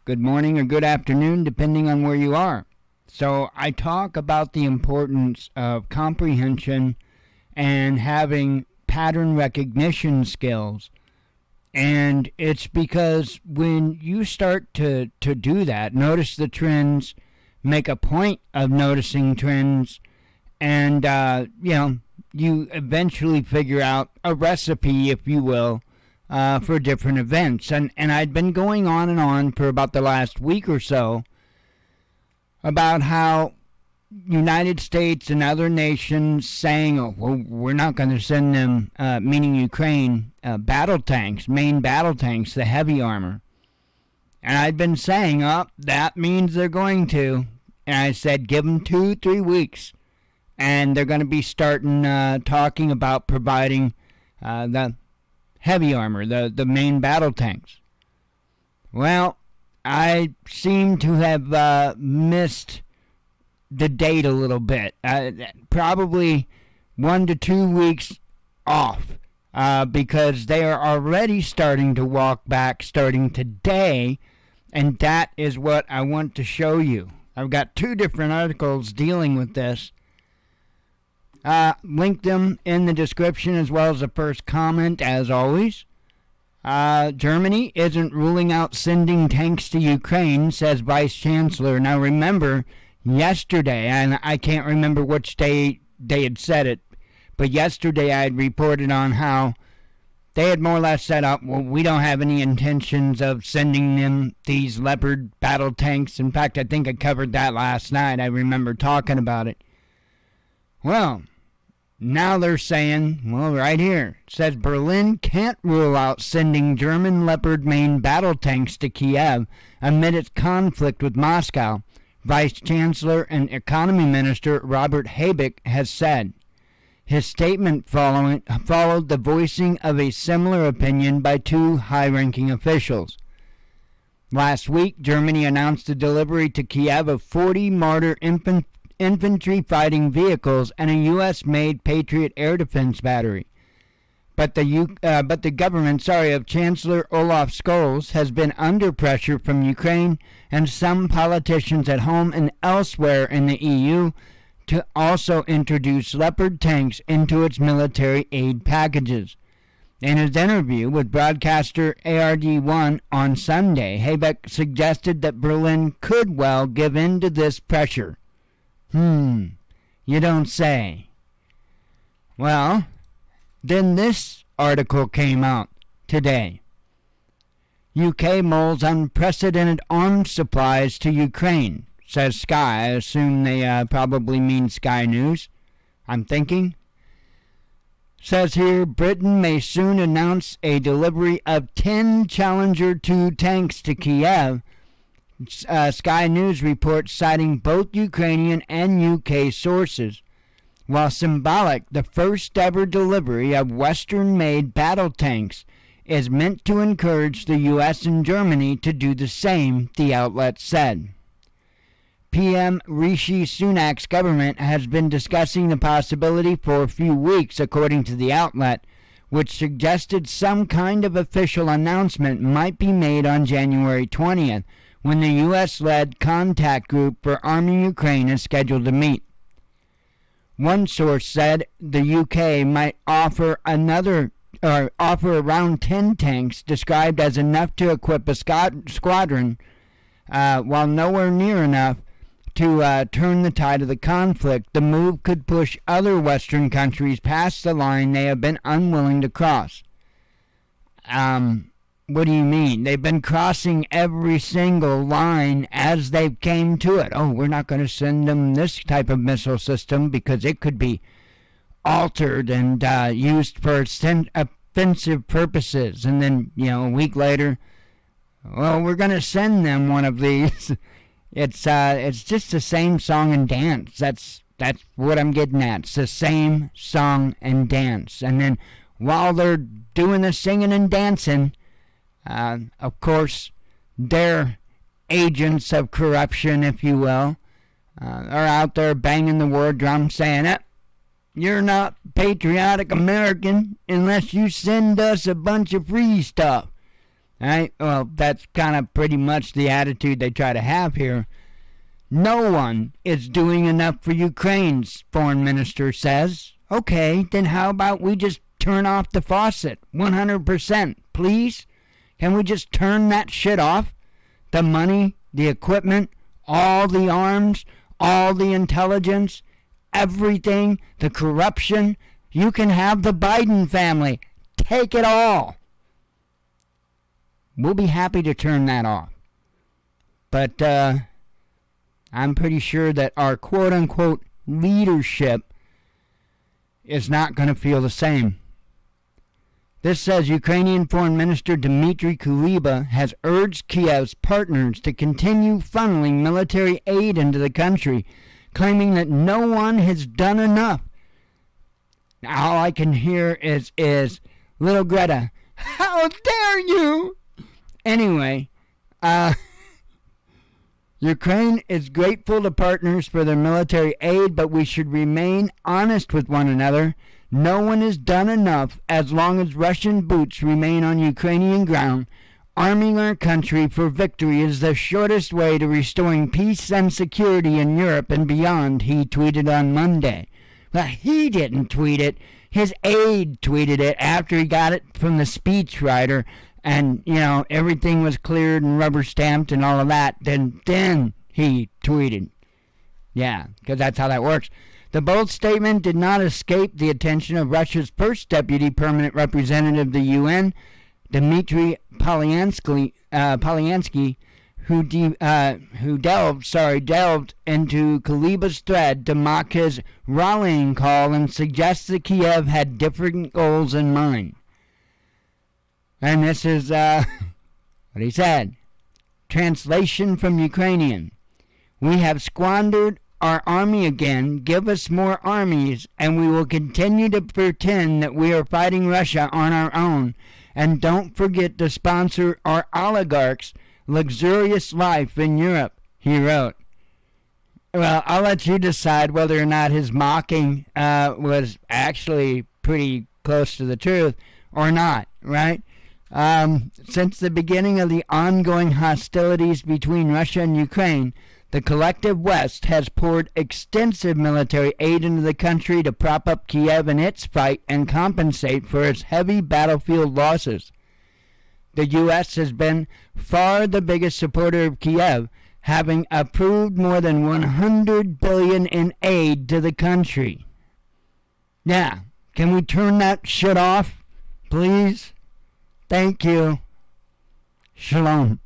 good morning, or good afternoon, depending on where you are. So I talk about the importance of comprehension and having pattern recognition skills. And it's because when you start to do that, notice the trends, make a point of noticing trends, and, you eventually figure out a recipe, if you will, for different events. And I'd been going on and on for about the last week or so about how United States and other nations saying, oh, well, we're not going to send them, meaning Ukraine, battle tanks, main battle tanks, the heavy armor. And I'd been saying, oh, that means they're going to. And I said, give them 2-3 weeks. And they're going to be starting talking about providing the heavy armor, the main battle tanks. Well, I seem to have missed the date a little bit. Probably 1 to 2 weeks off because they are already starting to walk back starting today, and that is what I want to show you. I've got 2 different articles dealing with this. Link them in the description as well as the first comment, as always. Germany isn't ruling out sending tanks to Ukraine, says vice-chancellor. Now remember, yesterday, and I can't remember which day they had said it, but yesterday I had reported on how they had more or less said, well, we don't have any intentions of sending them these Leopard battle tanks. In fact, I think I covered that last night. I remember talking about it. Well, now they're saying, well, right here, it says Berlin can't rule out sending German Leopard main battle tanks to Kiev amid its conflict with Moscow, Vice-Chancellor and Economy Minister Robert Habeck has said. His statement followed the voicing of a similar opinion by 2 high-ranking officials. Last week, Germany announced the delivery to Kiev of 40 Marder infantry fighting vehicles and a U.S.-made Patriot air defense battery. But the government, of Chancellor Olaf Scholz has been under pressure from Ukraine and some politicians at home and elsewhere in the EU to also introduce Leopard tanks into its military aid packages. In his interview with broadcaster ARD1 on Sunday, Habeck suggested that Berlin could well give in to this pressure. You don't say. Well, then this article came out today. UK mulls unprecedented arms supplies to Ukraine, says Sky. I assume they probably mean Sky News, I'm thinking. Says here, Britain may soon announce a delivery of 10 Challenger 2 tanks to Kiev. Sky News reports citing both Ukrainian and UK sources. While symbolic, the first ever delivery of Western-made battle tanks is meant to encourage the U.S. and Germany to do the same, the outlet said. PM Rishi Sunak's government has been discussing the possibility for a few weeks, according to the outlet, which suggested some kind of official announcement might be made on January 20th, when the U.S.-led contact group for arming Ukraine is scheduled to meet. One source said the UK might offer around 10 tanks, described as enough to equip a squadron, while nowhere near enough to turn the tide of the conflict. The move could push other Western countries past the line they have been unwilling to cross. What do you mean? They've been crossing every single line as they came to it. Oh, we're not going to send them this type of missile system because it could be altered and used for offensive purposes. And then, a week later, well, we're going to send them one of these. It's just the same song and dance. That's what I'm getting at. It's the same song and dance. And then while they're doing the singing and dancing, of course, their agents of corruption, if you will, are out there banging the war drum saying, you're not patriotic American unless you send us a bunch of free stuff. Right? Well, that's kind of pretty much the attitude they try to have here. No one is doing enough for Ukraine's foreign minister says. Okay, then how about we just turn off the faucet 100%, please? Can we just turn that shit off? The money, the equipment, all the arms, all the intelligence, everything, the corruption. You can have the Biden family. Take it all. We'll be happy to turn that off. But I'm pretty sure that our quote-unquote leadership is not going to feel the same. This says Ukrainian Foreign Minister Dmitry Kuleba has urged Kiev's partners to continue funneling military aid into the country, claiming that no one has done enough. Now all I can hear is little Greta, how dare you? Anyway, Ukraine is grateful to partners for their military aid, but we should remain honest with one another. No one has done enough as long as Russian boots remain on Ukrainian ground. Arming our country for victory is the shortest way to restoring peace and security in Europe and beyond, he tweeted on Monday. Well, he didn't tweet it. His aide tweeted it after he got it from the speechwriter, and, everything was cleared and rubber stamped and all of that. Then he tweeted. Yeah, because that's how that works. The bold statement did not escape the attention of Russia's first deputy permanent representative of the UN, Dmitry Polyansky, who delved into Kuleba's thread to mock his rallying call and suggest that Kiev had different goals in mind. And this is what he said. Translation from Ukrainian. We have squandered our army again. Give us more armies, and we will continue to pretend that we are fighting Russia on our own. And don't forget to sponsor our oligarchs' luxurious life in Europe, he wrote. Well, I'll let you decide whether or not his mocking was actually pretty close to the truth or not, right? Since the beginning of the ongoing hostilities between Russia and Ukraine, the collective West has poured extensive military aid into the country to prop up Kiev in its fight and compensate for its heavy battlefield losses. The U.S. has been far the biggest supporter of Kiev, having approved more than $100 billion in aid to the country. Yeah, can we turn that shit off, please? Thank you. Shalom.